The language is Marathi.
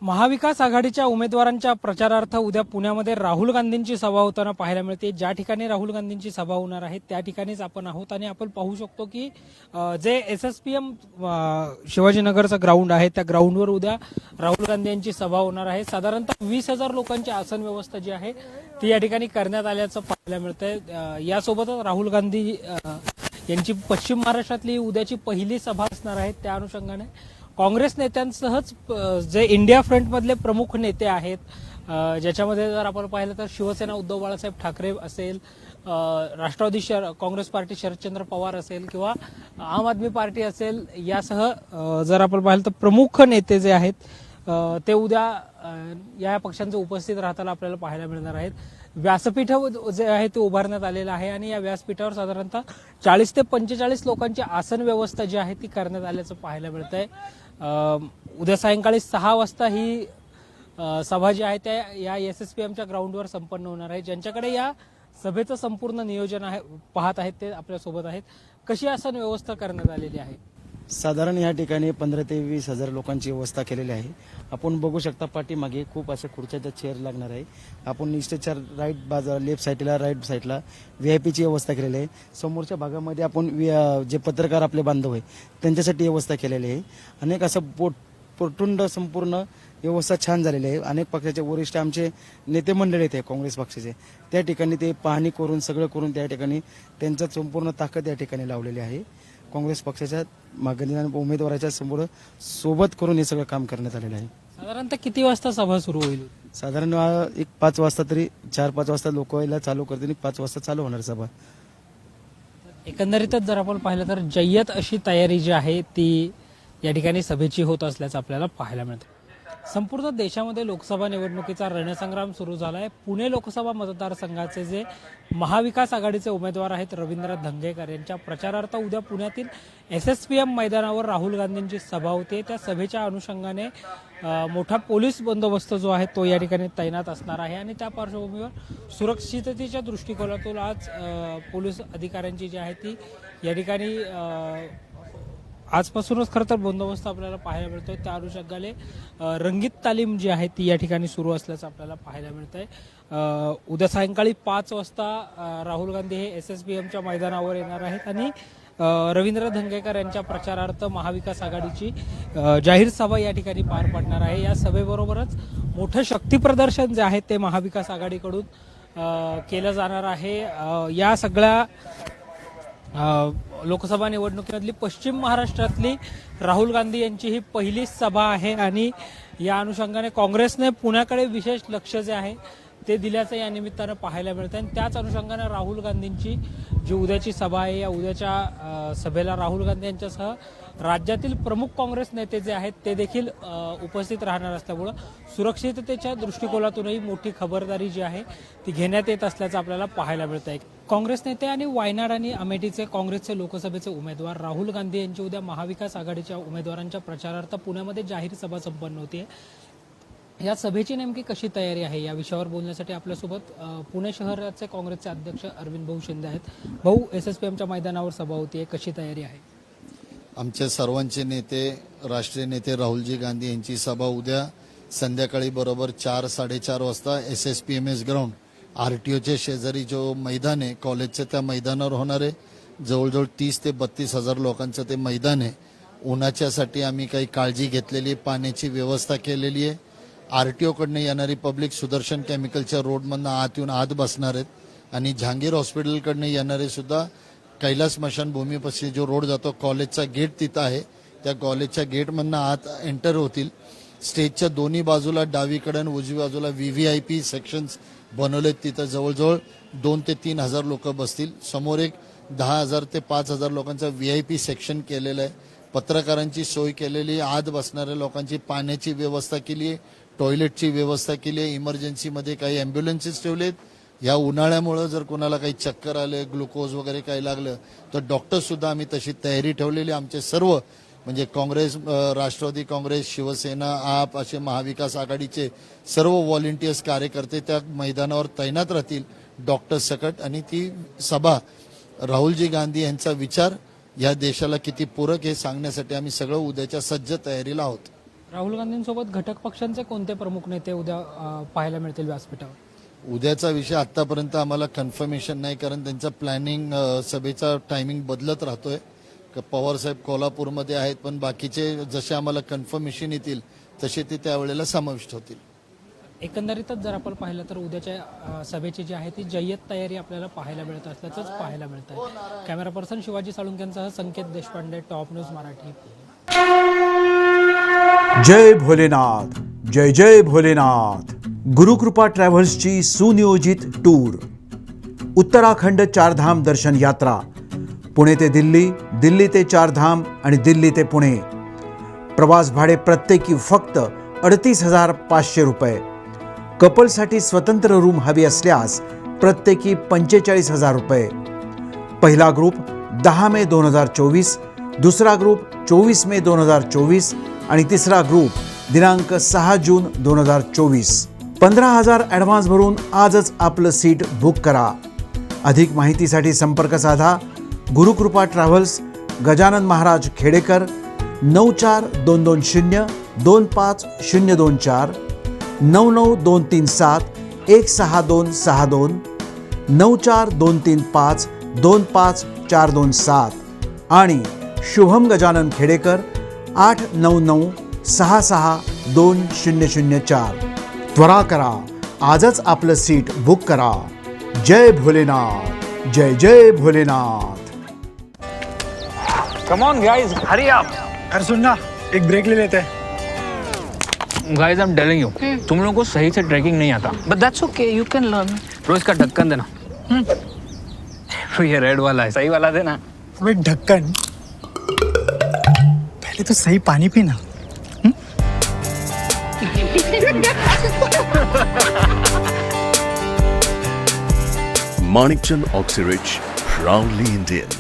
महाविकास आघाडीच्या उमेदवारांच्या प्रचारार्थ उद्या पुण्यामध्ये राहुल गांधींची सभा होताना पाहायला मिळते। ज्या ठिकाणी राहुल गांधींची सभा होणार आहे त्या ठिकाणीच आपण आहोत आणि आपण पाहू शकतो की जे एसएसपीएम शिवाजीनगरचं ग्राउंड आहे त्या ग्राउंडवर उद्या राहुल गांधी यांची सभा होणार आहे। साधारणतः 20,000 लोकांची आसन व्यवस्था जी आहे ती या ठिकाणी करण्यात आल्याचं पाहायला मिळतंय। यासोबतच राहुल गांधी यांची पश्चिम महाराष्ट्रातली उद्याची पहिली सभा असणार आहे। त्या अनुषंगाने काँग्रेस नेत्यांसहच जे इंडिया फ्रंट मधले प्रमुख नेते आहेत, ज्याच्यामध्ये जर आपण पाहिलं तर शिवसेना उद्धव बाळासाहेब ठाकरे असेल, राष्ट्रवादी काँग्रेस पार्टी शरदचंद्र पवार असेल किंवा आम आदमी पार्टी असेल, यासह जर आपण पाहिलं तर प्रमुख नेते जे आहेत ते उद्या या पक्षांचे उपस्थित राहताना आपल्याला पाहायला मिळणार आहेत। व्यासपीठ जे आहे ते उभारण्यात आलेलं आहे आणि या व्यासपीठावर साधारणतः 40 ते 45 लोकांची आसन व्यवस्था जी आहे ती करण्यात आल्याचं पाहायला मिळतंय। उद्या सायंकाळी 6 वाजता ही सभा जी आहे त्या या एसएसपीएमच्या ग्राउंडवर संपन्न होणार आहे। ज्यांच्याकडे या सभेचं संपूर्ण नियोजन आहे पाहत आहेत ते आपल्या सोबत आहेत। कशी आसन व्यवस्था करण्यात आलेली आहे? साधारण या ठिकाणी 15 ते 20,000 लोकांची व्यवस्था केलेली आहे। आपण बघू शकता पाठीमागे खूप अशा खुर्च्याच्या चेअर लागणार आहे। आपण स्टेजच्या लेफ्ट साईडला राईट साईडला व्हीआयपीची व्यवस्था केलेली आहे। समोरच्या भागामध्ये आपण जे पत्रकार आपले बांधव आहे त्यांच्यासाठी व्यवस्था केलेली आहे। अनेक असं पोटुंड संपूर्ण व्यवस्था छान झालेली आहे। अनेक पक्षाचे वरिष्ठ आमचे नेते मंडळी आहेत काँग्रेस पक्षाचे, त्या ठिकाणी ते पाहणी करून सगळं करून त्या ठिकाणी त्यांचा संपूर्ण ताकद या ठिकाणी लावलेली आहे। काँग्रेस पक्षाच्या मागणी उमेदवाराच्या समोर सोबत करून हे सगळं काम करण्यात आलेलं आहे। साधारणतः किती वाजता सभा सुरू होईल? साधारण एक 5 वाजता तरी 4-5 वाजता लोक यायला चालू करतील, 5 वाजता चालू होणार सभा। एकंदरीतच जर आपण पाहिलं तर जय्यत अशी तयारी जी आहे ती या ठिकाणी सभेची होत असल्याचं आपल्याला पाहायला मिळतं। संपूर्ण देशामध्ये लोकसभा निवडणुकीचा रणसंग्राम सुरू झाला आहे। पुणे लोकसभा मतदारसंघाचे जे महाविकास आघाडीचे उमेदवार आहेत रवींद्र धंगेकर यांच्या प्रचारार्थ उद्या पुण्यातील एसएसपीएम मैदानावर राहुल गांधींची सभा होते। त्या सभेच्या अनुषंगाने मोठा पोलीस बंदोबस्त जो आहे तो या ठिकाणी तैनात असणार आहे आणि त्या पार्श्वभूमीवर सुरक्षिततेच्या दृष्टिकोनातून आज पोलीस अधिकाऱ्यांची जी आहे ती या ठिकाणी आजपासूनच खरं तर बंदोबस्त आपल्याला पाहायला मिळतोय। त्या अनुषंगाने रंगीत तालीम जी आहे ती या ठिकाणी सुरू असल्याचं आपल्याला पाहायला मिळतंय। उद्या सायंकाळी 5 वाजता राहुल गांधी हे एसएसपीएमच्या मैदानावर येणार आहेत आणि रवींद्र धंगेकर यांच्या प्रचारार्थ महाविकास आघाडीची जाहीर सभा या ठिकाणी पार पडणार आहे। या सभेबरोबरच मोठं शक्ती प्रदर्शन जे आहे ते महाविकास आघाडीकडून केलं जाणार आहे। या सगळ्या लोकसभा निवडणुकीमधली पश्चिम महाराष्ट्रातली राहुल गांधी यांची ही पहिली सभा आहे आणि या अनुषंगाने काँग्रेसने पुण्याकडे विशेष लक्ष जे आहे ते दिल्याचं या निमित्तानं पाहायला मिळतं आणि त्याच अनुषंगाने राहुल गांधींची जी उद्याची सभा आहे या उद्याच्या सभेला राहुल गांधी यांच्यासह राज्यातील प्रमुख काँग्रेस नेते जे आहेत ते देखील उपस्थित राहणार असल्यामुळं सुरक्षिततेच्या दृष्टिकोनातूनही मोठी खबरदारी जी आहे ती घेण्यात येत असल्याचं आपल्याला पाहायला मिळत आहे। काँग्रेस नेते आणि वायनाड आणि अमेठीचे काँग्रेसचे लोकसभेचे उमेदवार राहुल गांधी यांची उद्या महाविकास आघाडीच्या उमेदवारांच्या प्रचारार्थ पुण्यामध्ये जाहीर सभा संपन्न होते। या सभेची नेमकी कशी तयारी आहे या विषयावर बोलण्यासाठी आपल्यासोबत पुणे शहराचे काँग्रेसचे अध्यक्ष अरविंद भाऊ शिंदे आहेत। भाऊ, एसएसपीएमच्या मैदानावर सभा होती, कशी तयारी आहे? आमचे सर्वांचे नेते राष्ट्रीय नेते राहुलजी गांधी यांची सभा उद्या संध्याकाळी बरोबर 4-4:30 वाजता एसएसपीएमएस ग्राउंड आरटीओच्या शेजारी जो मैदान आहे कॉलेजच्या त्या मैदानावर होणार आहे। जवळजवळ 30 ते 32,000 लोकांचं ते मैदान आहे। उन्हाच्यासाठी आम्ही काही काळजी घेतलेली, पाण्याची व्यवस्था केलेली आहे। आरटीओकडनं येणारी पब्लिक सुदर्शन केमिकलच्या रोडमधनं आत येऊन आत बसणार आहेत आणि जहांगीर हॉस्पिटलकडनं येणारे सुद्धा कैलास स्मशानभूमीपाशी जो रोड जातो कॉलेजचा गेट तिथं आहे, त्या कॉलेजच्या गेटमधनं आत एंटर होतील। स्टेजच्या दोन्ही बाजूला डावीकडे आणि उजवी बाजूला व्हीव्हीआयपी सेक्शन्स बनवलेत, तिथं जवळजवळ 2 ते 3,000 लोक बसतील। समोर एक 10,000 ते 5,000 लोकांचा व्हीआयपी सेक्शन केलेलं आहे। पत्रकारांची सोय केलेली, आत बसणाऱ्या लोकांची पाण्याची व्यवस्था केली आहे, टॉयलेटची व्यवस्था केली आहे। इमर्जन्सीमध्ये काही ॲम्ब्युलन्सेस ठेवलेत। या उन्हाळ्यामुळे जर कोणाला काही चक्कर आले, ग्लुकोज वगैरे काही लागलं तर डॉक्टर्स सुद्धा आम्ही तशी तयारी ठेवलेली। आमचे सर्व म्हणजे काँग्रेस, राष्ट्रवादी काँग्रेस, शिवसेना, आप असे महाविकास आघाडीचे सर्व व्हॉलेंटियर्स कार्यकर्ते त्या मैदानावर तैनात राहतील डॉक्टर्स सकट। आणि ती सभा राहुलजी गांधी यांचा विचार या देशाला किती पूरक हे सांगण्यासाठी आम्ही सगळं उद्याच्या सज्ज तयारीला आहोत। राहुल गांधींसोबत घटक पक्षांचे कोणते प्रमुख नेते उद्या पाहायला मिळतील व्यासपीठावर? उद्याचा विषय आतापर्यंत आम्हाला कन्फर्मेशन नाही, कारण त्यांचा प्लॅनिंग सभेचा टायमिंग बदलत राहतोय. पवार साहेब कोल्हापूरमध्ये आहेत, पण बाकीचे जसे आम्हाला कन्फर्मेशन येतील तसे ते त्यावेळेला समाविष्ट होतील. एकंदरीतच जर आपण पाहिलं तर उद्याच्या सभेची जी आहे ती जय्यत तयारी आपल्याला पाहायला मिळत असल्याचंच पाहायला मिळत आहे. कॅमेरा पर्सन शिवाजी साळुंक्यांसह संकेत देशपांडे, टॉप न्यूज मराठी. जय भोलेनाथ, जय जय भोलेनाथ. गुरुकृपा ट्रॅव्हल्सची सुनियोजित टूर. उत्तराखंड चारधाम दर्शन यात्रा. पुणे ते दिल्ली, दिल्ली ते चारधाम आणि दिल्ली ते पुणे. प्रवास भाडे प्रत्येकी फक्त 38,500 रुपये. कपलसाठी स्वतंत्र रूम हवी असल्यास प्रत्येकी 45,000 रुपये. पहिला ग्रुप 10 मे 2024, दुसरा ग्रुप 24 मे 2024 आणि तिसरा ग्रुप दिनांक 6 जून 2024. 15,000 ॲडव्हान्स भरून आजच आपलं सीट बुक करा. अधिक माहितीसाठी संपर्क साधा. गुरुकृपा ट्रॅव्हल्स, गजानन महाराज खेडेकर, 94-220-25024, 99-237-16262, 94-235-25427 आणि शुभम गजानन खेडेकर 899-66-2004. त्वरा करा, आजच आपलं सीट बुक करा. जय भोलेनाथ, जय जय Bholenath. Come on guys, hurry up. अरे सुन ना, एक ब्रेक ले लेते हैं. Guys, I'm telling you, तुम लोगों को सही से ट्रैकिंग नहीं आता. But that's okay, you can learn. रोज का ढक्कन देना. तो ये रेड वाला है, सही वाला देना. अबे ढक्कन, पहले तो सही पानी पीना. Manikchand Oxyrich, proudly Indian.